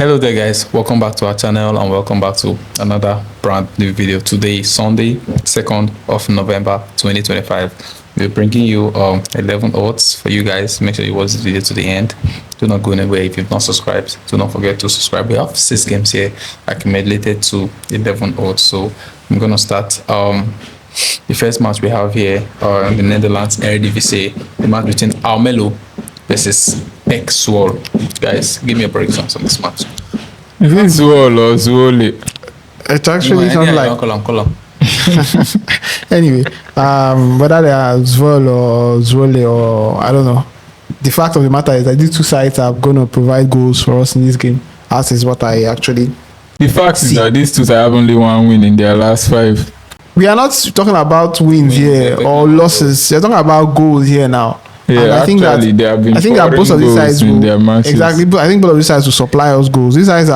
Hello there guys, welcome back to our channel and welcome back to another brand new video. Today is Sunday 2nd of November 2025. We're bringing you 11 odds for you guys. Make sure you watch this video to the end. Do not go anywhere. If you've not subscribed, do not forget to subscribe. We have 6 games here accumulated to 11 odds. So I'm gonna start the first match we have here in the Netherlands Eredivisie, the match between Almelo versus Swol. Guys, give me a breakdown on this match. Is it Zwol or Zwole? It actually sounds like Color. anyway. Whether they are Zvol or Zwole or I don't know. The fact of the matter is that these two sides are going to provide goals for us in this game. As is what I actually. The fact is that these two have only one win in their last 5. We are not talking about wins here or losses. We're talking about goals here now. Yeah, I think that both of these sides will exactly. But I think both of these sides will supply us goals. These sides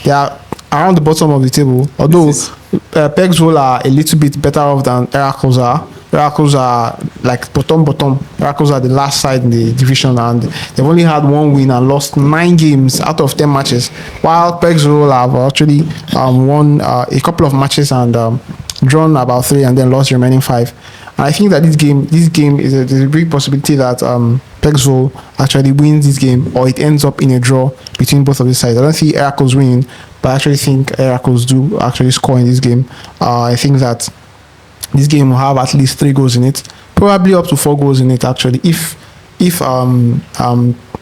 they are around the bottom of the table. Although Pexwol are a little bit better off than Heracles are. Heracles are like bottom. Heracles are the last side in the division, and they've only had one win and lost 9 games out of 10 matches. While Pexwol have actually won a couple of matches and drawn about 3 and then lost the remaining 5. And I think that this game is there's a big possibility that Pexwol actually wins this game, or it ends up in a draw between both of these sides. I don't see Heracles winning, but I actually think Heracles do actually score in this game. I think that this game will have at least 3 goals in it, probably up to 4 goals in it. Actually, if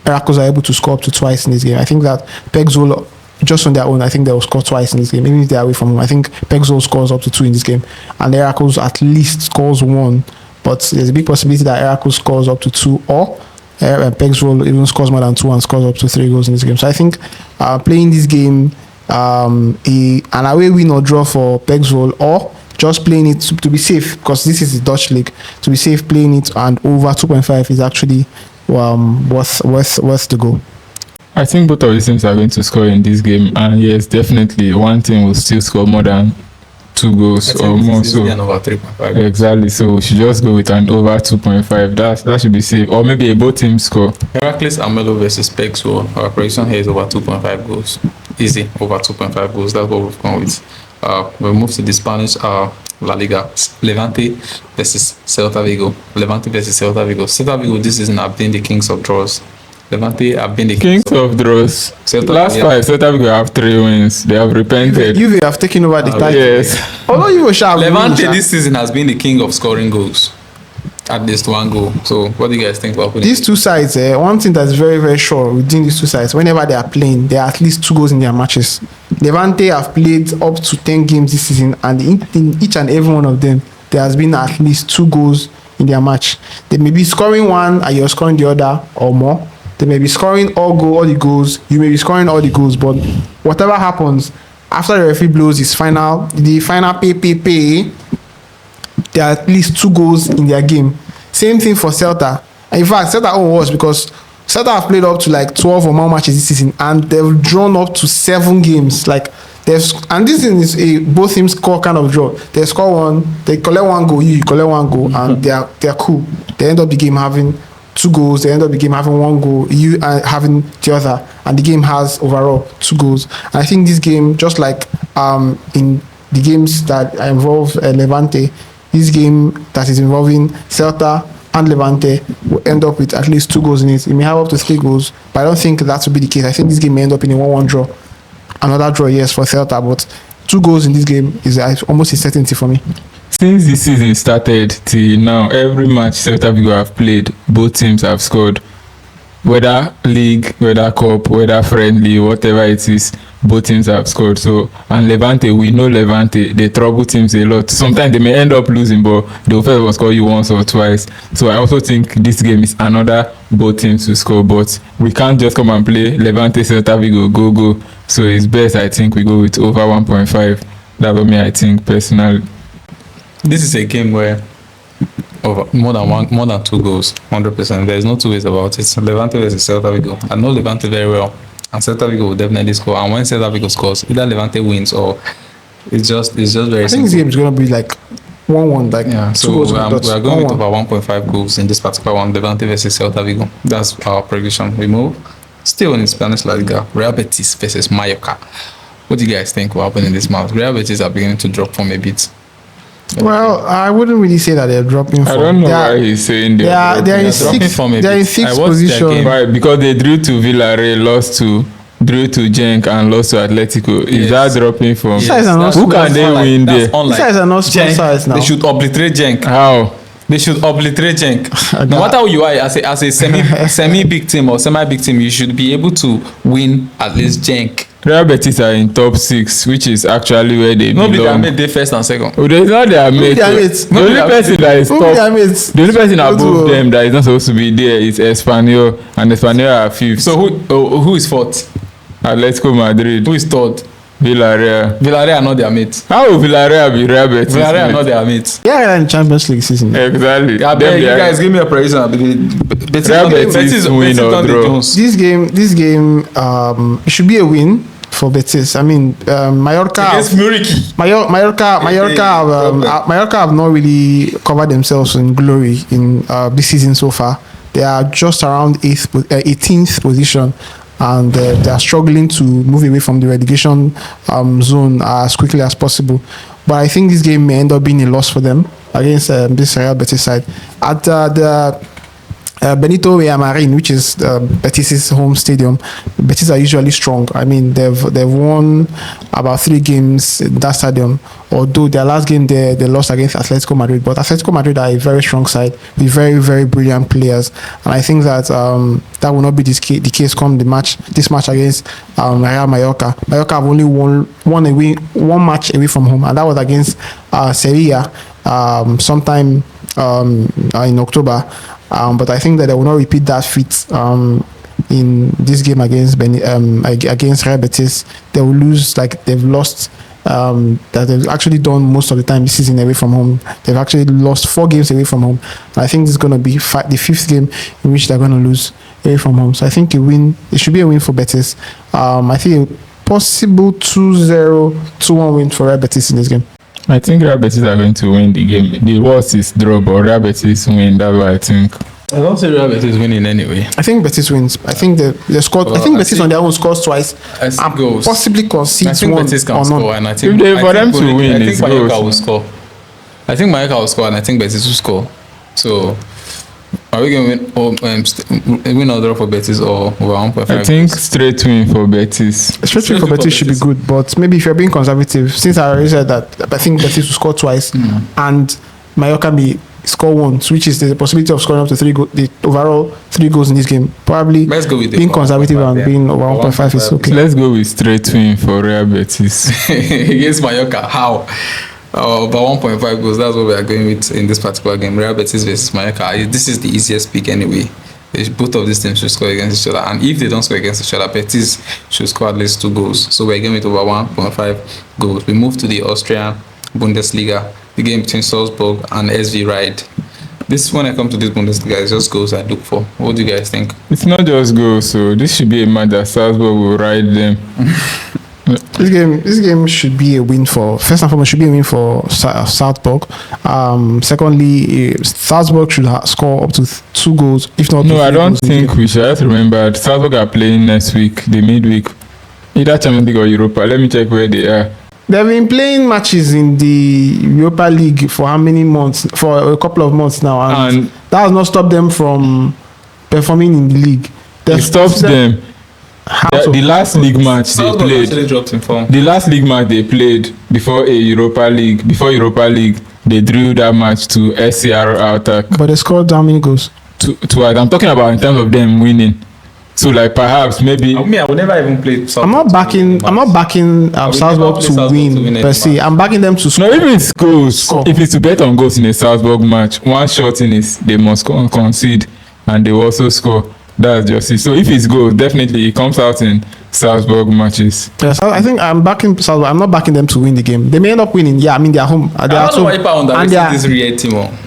Heracles are able to score up to twice in this game, I think that Pexwol, just on their own, I think they will score twice in this game. Even if they're away from home, I think Pexwol scores up to 2 in this game, and Heracles at least scores 1. But there's a big possibility that Heracles scores up to 2, or Pexwol even scores more than 2 and scores up to 3 goals in this game. So I think playing this game, an away win or draw for Pexwol, or just playing it to be safe, because this is the Dutch league, to be safe, playing it and over 2.5 is actually worth the goal. I think both of these teams are going to score in this game, and yes, definitely one team will still score more than 2 goals or more. So over 3.5. Exactly. So we should just go with an over 2.5. That should be safe, or maybe a both teams score. Heracles Almelo versus Pexwol. Our prediction here is over 2.5 goals. Easy, over 2.5 goals. That's what we've gone with. We move to the Spanish La Liga. Levante versus Celta Vigo. Levante versus Celta Vigo. Celta Vigo this season have been the kings of draws. Levante have been the kings of draws. Last 5, Celta Vigo have 3 wins. They have repented. You have taken over the title. Yes. Although you were sharp. Levante this season has been the king of scoring goals. At least 1 goal. So what do you guys think about these two sides? One thing that's very, very sure within these two sides, whenever they are playing, there are at least 2 goals in their matches. Levante have played up to 10 games this season, and in each and every one of them, there has been at least 2 goals in their match. They may be scoring one and you're scoring the other or more. They may be scoring all the goals. You may be scoring all the goals, but whatever happens after the referee blows the final pay, there are at least 2 goals in their game. Same thing for Celta. And in fact, Celta own worse, because Celta have played up to like 12 or more matches this season, and they've drawn up to 7 games. And this is both teams score kind of draw. They score 1, they collect 1 goal, you collect 1 goal, and they're cool. They end up the game having 2 goals. They end up the game having 1 goal, you having the other, and the game has overall 2 goals. And I think this game, just like in the games that involve Levante, this game that is involving Celta and Levante will end up with at least 2 goals in it. It may have up to 3 goals, but I don't think that will be the case. I think this game may end up in a 1-1 draw. Another draw, yes, for Celta, but 2 goals in this game is almost a certainty for me. Since the season started till now, every match Celta Vigo have played, both teams have scored. Whether league, whether cup, whether friendly, whatever it is, both teams have scored. So, and Levante, we know Levante, they trouble teams a lot. Sometimes they may end up losing, but they'll first score you once or twice. So I also think this game is another both teams to score, but we can't just come and play Levante, Celta Vigo, go. So it's best, I think, we go with over 1.5. That's what me, I think, personally. This is a game where over more than 2 goals, 100%. There's no 2 ways about it. Levante versus Celta Vigo. I know Levante very well, and Celta Vigo will definitely score. And when Celta Vigo scores, either Levante wins or it's just very. I think this game is gonna be like 1-1. Like yeah. So we are going with over 1.5 goals in this particular one. Levante versus Celta Vigo. That's our prediction. We move Still in Spanish La Liga, Real Betis versus Mallorca. What do you guys think will happen in this match? Real Betis are beginning to drop form a bit. Well, I wouldn't really say that they're dropping form. I don't know why he's saying they're in dropping sixth. form a They're in bit. sixth I watched their position. game. Why? Because they drew to Villarreal, drew to Genk and lost to Atletico. Is Yes. that dropping form? These guys are not Who can small. they win there? These guys are not small Genk, size now. They should obliterate Genk. How? They should obliterate Genk. No matter who you are, as a semi big team or semi big team, you should be able to win at least Genk. Real Betis are in top 6, which is actually where they No, be their belong. mate, they first and second. Oh, there's not their mate. their mates? The only person that is Who be their top, mates? the only person Go above to- them that is not supposed to be there is Espanyol, and Espanyol are 5th. So who is fourth? Atletico Madrid, Who is third? Villarreal. Villarreal are not their mates. How will Villarreal be Real Betis? Villarreal are mate? not their mates. Yeah, in Champions League season. Exactly. I Them beg you they are- guys give me a prediction. Betis Real Betis win or done the draw. Jones. This game, it should be a win for Betis. I mean, Mallorca. Against Muriqui. Mallorca have not really covered themselves in glory in this season so far. They are just around 18th position, and they are struggling to move away from the relegation zone as quickly as possible. But I think this game may end up being a loss for them against this Real Betis side. At the Benito Villamarin, which is Betis' home stadium, Betis are usually strong. I mean, they've won about 3 games in that stadium. Although their last game they lost against Atletico Madrid, but Atletico Madrid are a very strong side with very, very brilliant players, and I think that that will not be the case come this match against Real Mallorca. Mallorca have only won one match away from home, and that was against Sevilla sometime in October. But I think that they will not repeat that feat in this game against Real Betis. They will lose like they've lost. That they've actually done most of the time this season away from home. They've actually lost 4 games away from home. And I think this is going to be the 5th game in which they're going to lose away from home. So I think it should be a win for Betis. I think a possible 2-0, 2-1 win for Real Betis in this game. I think Real Betis are going to win the game. The worst is draw, but Real Betis win. That's what I think. I don't see Real Betis winning anyway. I think Betis wins. I think they scored. Well, I think I Betis see- on their own scores twice I see and goals. possibly I concedes think one Betis can or score, none. and I think If they- for them to I win, think it's Mallorca goals. will score. I think Mallorca will score, and I think Betis will score. So, are we going to win or draw for Betis or over 1.5? I think straight win for Betis. Especially for Betis should be good, but maybe if you're being conservative, since I already said that, I think Betis will score twice, and Mallorca may score once, which is the possibility of scoring up to 3 goals. The overall 3 goals in this game. Probably Let's go with the being over conservative 1.5, and yeah. being over Over 1.5 is 1.5. okay. Let's go with straight win for Real Betis. against Mallorca. How? About 1.5 goals. That's what we are going with in this particular game. Real Betis versus Mallorca. This is the easiest pick anyway. Both of these teams should score against each other, and if they don't score against each other, Betis should score at least 2 goals. So we're going with over 1.5 goals. We move to the Austrian Bundesliga, the game between Salzburg and SV Ride. This, when I come to this Bundesliga, it's just goals I look for. What do you guys think? It's not just goals, so this should be a match that Salzburg will ride them. This game should be a win for, first and foremost, should be a win for Salzburg. Secondly, Salzburg should score up to 2 goals, if not. No, 3 I don't goals in this think game. we should. Just remember, Salzburg are playing next week, the midweek. Either Champions League or Europa. Let me check where they are. They've been playing matches in the Europa League for how many months? For a couple of months now, and that has not stopped them from performing in the league. It stops them. How The, so? the last league match they Salzburg played. actually dropped in form. The last league match they played before Europa League, they drew that match to SCR attack But they scored how many goals? twice. I'm talking about in terms of them winning. So like perhaps maybe I would never even play Salzburg. I'm not backing will Salzburg never play to Salzburg win to win per any se. match. I'm backing them to score. no, if it's goals, Score. if it's to bet on goals in a Salzburg match, one shot in is they must concede and they will also score. That's just it. So if it's goals, definitely it comes out in Salzburg matches. Yes, I think I'm backing Salzburg. I'm not backing them to win the game. They may end up winning. Yeah, I mean they're home. I don't know why people are and underrating they are, this Real team.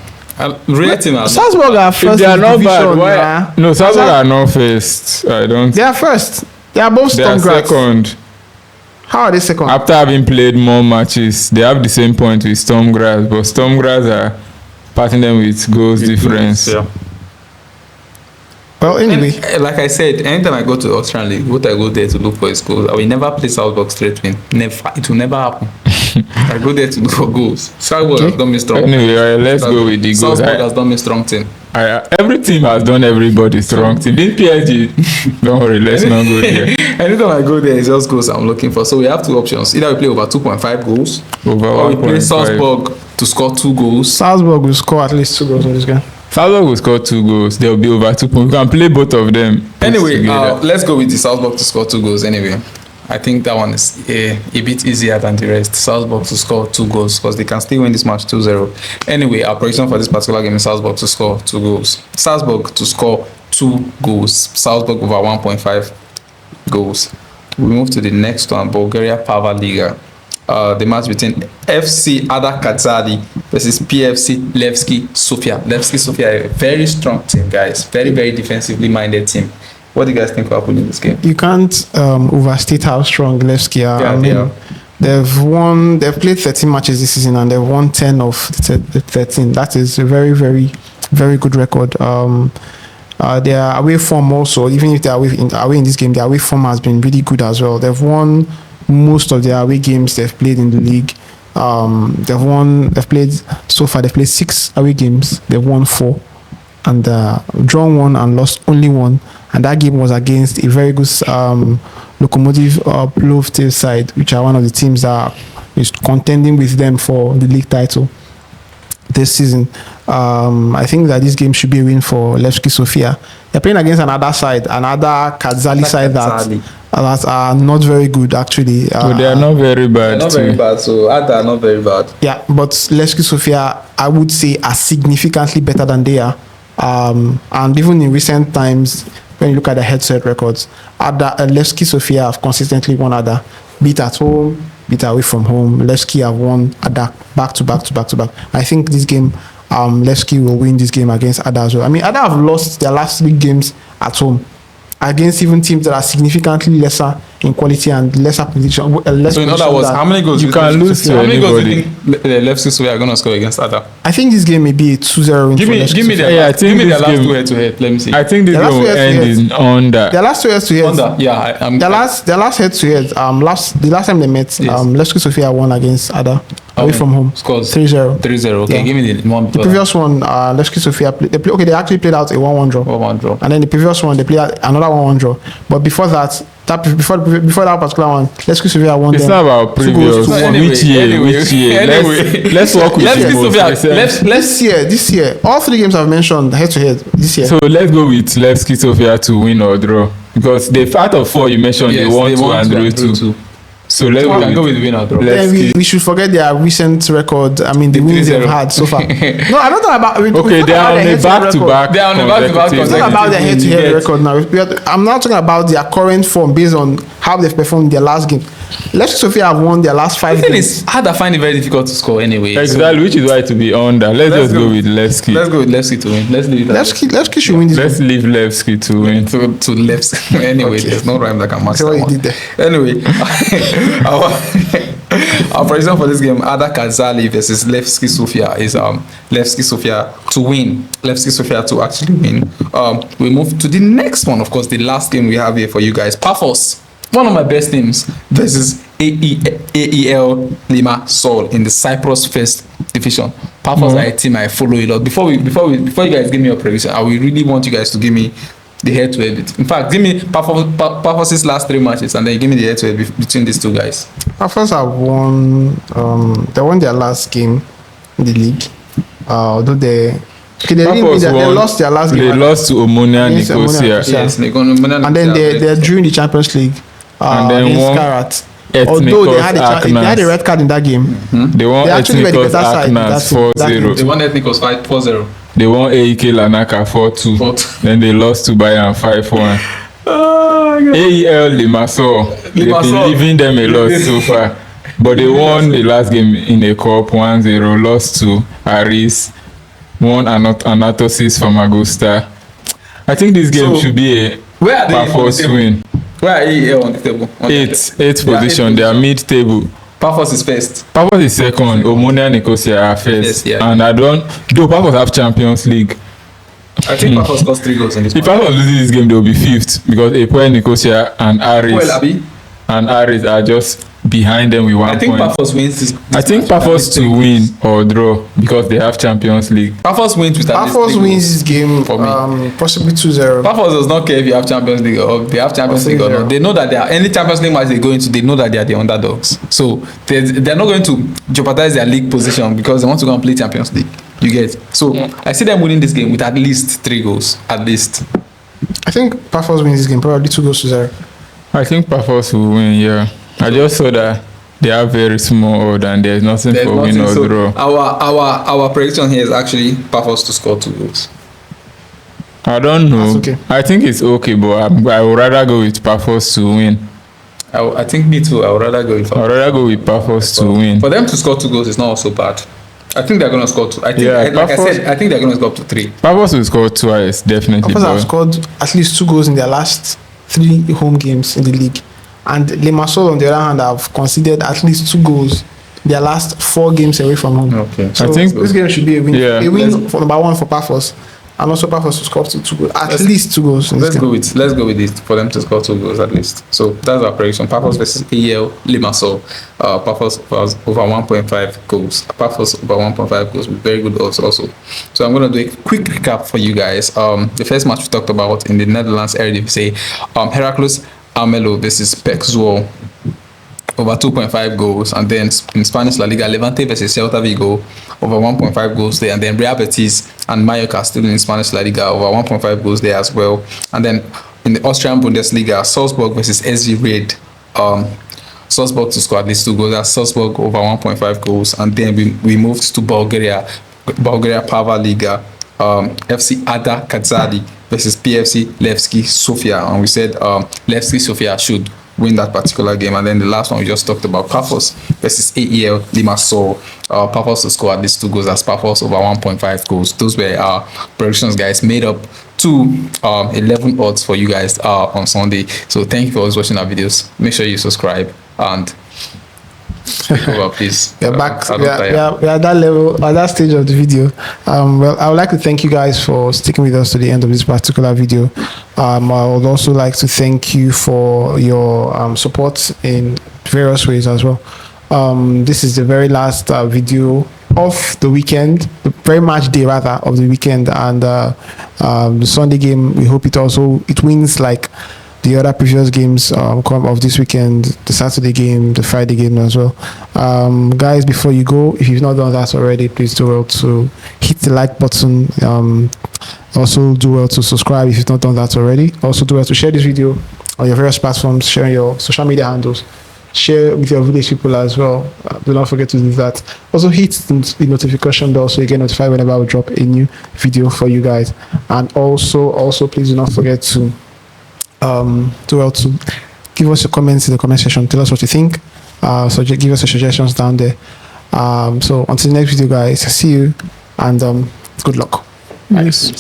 Real team are Salzburg are If first they are in not division. bad, why? Yeah. No, Salzburg are not first. I don't. They are first. They are both They are Storm Graz. second. How are they second? After having played more matches, they have the same point with Storm Graz, but Storm Graz are passing them with goals difference. Yeah. Well, anyway, Like I said, anytime I go to Austrian League, what I go there to look for is goals. I will never play Salzburg straight win. Never. It will never happen. I go there to look for goals. Salzburg has done me strong. Anyway, let's go with the goals. Salzburg has done me strong thing. Every team has done everybody strong team. Didn't PSG? Don't worry, let's not go there. Anytime I go there, it's just goals I'm looking for. So we have two options. Either we play over 2.5 goals, or we play Salzburg to score 2 goals. Salzburg will score at least 2 goals in this game. Salzburg will score 2 goals. There will be over 2 points. We can play both of them. Anyway, let's go with the Salzburg to score 2 goals anyway. I think that one is a bit easier than the rest. Salzburg to score 2 goals because they can still win this match 2-0. Anyway, our prediction for this particular game is Salzburg to score 2 goals. Salzburg to score 2 goals. Salzburg over 1.5 goals. We move to the next one, Bulgaria Liga. The match between FC Ada Kazali versus PFC Levski Sofia. Levski Sofia, a very strong team, guys. Very, very defensively minded team. What do you guys think will happen in this game? You can't overstate how strong Levski are. Yeah, I mean, they've played 13 matches this season and they've won 10 of the 13. That is a very, very, very good record. Their away form also, even if they're away in this game, their away form has been really good as well. They've won most of their away games they've played in the league. They've played 6 away games. They've won 4 and drawn 1 and lost only 1. And that game was against a very good Lokomotiv Plovdiv side, which are one of the teams that is contending with them for the league title this season. I think that this game should be a win for Levski Sofia. They're playing against another Kazali side that are not very good actually. But they are not very bad. They're not very bad, so Ada are not very bad. Yeah, but Levski Sofia, I would say, are significantly better than they are. And even in recent times, when you look at the head-to-head records, Levski Sofia have consistently won Ada, beat at home, beat away from home. Levski have won Ada back to back. I think this game, Levski will win this game against Ada as well. I mean, Ada have lost their last 3 games at home against even teams that are significantly lesser in quality and lesser position. So in other words, how many goals you can lose to anybody? How many goals do you think Levski Sofia are going to score against Ada? I think this game may be a 2-0 win. Give me their last 2 head-to-head. Let me see. I think this game will end in under. Their last 2 head-to-heads. Yeah, their last head-to-head. The last time they met, Levski Sofia won against Ada away from home. Scores 3-0. 3-0. Okay, give me the one. The previous one, Levski Sofia they actually played out a 1-1 draw. 1-1 draw. And then the previous one, they played out another 1-1 draw. But before that, before that particular one, Levski Sofia won. It's not about previous. Which year? Let's work with this year. All 3 games I've mentioned head-to-head this year. So let's go with Levski Sofia to win or draw. Because the out of 4 you mentioned, they won 2 and drew 2. So let's go with the winner, draw. Then we should forget their recent record. I mean, the wins they've had so far. No, I don't know about. Okay, they are on a back-to-back. They are on a back-to-back. It's not about their head-to-head record now. I'm not talking about their current form based on how they've performed in their last game. Levski Sofia have won their last 5 games. The thing is, I find it very difficult to score anyway. Exactly, which is why to be under. Let's just go with Levski. Let's go with Levski to win. Let's leave Levski should win this. Let's leave Levski to win. To Levski. Anyway, there's no rhyme that can match that one. Did there. Anyway, our prediction for this game, Ada Kazali versus Levski Sofia, is Levski Sofia to win. Levski Sofia to actually win. We move to the next one, of course, the last game we have here for you guys. Pafos, one of my best teams, versus AEL Lima Sol in the Cyprus First Division. Pafos are a team I follow a lot. Before you guys give me your prediction, I will really want you guys to give me the head-to-head. In fact, give me Pafos' last 3 matches, and then you give me the head-to-head between these 2 guys. Pafos have won. They won their last game in the league. Although they lost their last game. They lost to Omonia Nicosia. Yes, and then they're during the Champions League. And then won Karat. Although they had a red card in that game. They won Ethnikos Aknas 4-0. They won Ethnikos 4-0. They won AEK Lanaka 4-2. Then they lost to Bayern 5-1. AEL Limassol. They've been leaving them a lot so far. But they won the last game in a cup 1-0. Lost to Aris. Won Anatosis from Augusta. I think this game should be a Pafos win. Where are AEL on the table? 8th position. They are mid-table. Pafos is first. Pafos is second. Omonia Nicosia are first. Yes, yeah. And though Pafos have Champions League, I think Pafos scores 3 goals in this If match. Pafos loses this game, they will be 5th because Epoel Nicosia and Well, Abi, Aris are just behind them with 1 I think point. Pafos wins this. I think match with at Pafos least 3 to goals. win or draw because they have Champions League. Pafos wins with at least 3 Pafos goals. wins this game for me. possibly 2-0. Pafos does not care if you have Champions League or they have Champions League or not. They know that they are any Champions League match they go into, they know that they are the underdogs. So they're not going to jeopardize their league position because they want to go and play Champions League. You get? So I see them winning this game with at least 3 goals. At least. I think Pafos wins this game, probably 2-0. I think Pafos will win, yeah. I just saw that they are very small odd and there's nothing There's for nothing. win or So draw. our prediction here is actually Pafos to score 2 goals. I don't know. That's okay. I think it's okay, but I would rather go with Pafos to win. I think me too. I would rather go with I would rather go with Pafos to win. For them to score 2 goals is not also bad. I think they're going to score 2. I think, Yeah, like I Pafos- said, I think they're going to score up to 3. Pafos will score twice, definitely. Pafos have But scored at least 2 goals in their last 3 home games in the league. And Limassol, on the other hand, have conceded at least 2 goals in their last 4 games away from home. Okay. So I think- this game should be a win. Yeah. A win for number 1 for Pafos. And also Pafos to score up to 2 goals. At least 2 goals in this Let's game. go with it for them to score 2 goals at least. So that's our prediction. Pafos versus AEL Limassol. Pafos over 1.5 goals. Pafos over 1.5 goals with very good odds also. So I'm gonna do a quick recap for you guys. The first match we talked about in the Netherlands Eredivisie, Heracles Almelo versus PEC Zwolle over 2.5 goals, and then in Spanish La Liga, Levante versus Celta Vigo over 1.5 goals there, and then Real Betis and Mallorca still in Spanish La Liga over 1.5 goals there as well, and then in the Austrian Bundesliga, Salzburg versus SV Red, Salzburg to score at least 2 goals, that's Salzburg over 1.5 goals, and then we moved to Bulgaria Power Liga, FC Ada Kazadi versus PFC Levski Sofia, and we said Levski Sofia should win that particular game. And then the last one we just talked about, Pafos versus AEL Limassol. Pafos to score at least 2 goals, as Pafos over 1.5 goals. Those were our predictions, guys, made up to 11 odds for you guys on Sunday. So thank you for always watching our videos. Make sure you subscribe and take over, please. We're back. I don't tire. We are at that level, at that stage of the video. Well, I would like to thank you guys for sticking with us to the end of this particular video. I would also like to thank you for your support in various ways as well. This is the very last video of the weekend, the very match day rather of the weekend, and the Sunday game. We hope it wins like the other previous games of this weekend, the Saturday game, the Friday game as well. Guys, before you go, if you've not done that already, please do well to hit the like button. Also do well to subscribe if you've not done that already. Also do well to share this video on your various platforms, share your social media handles, share with your village people as well. Do not forget to do that. Also hit the notification bell so you get notified whenever I will drop a new video for you guys. And also please do not forget to do well to give us your comments in the comment section. Tell us what you think. So give us your suggestions down there. So until the next video, guys, see you and good luck. Nice.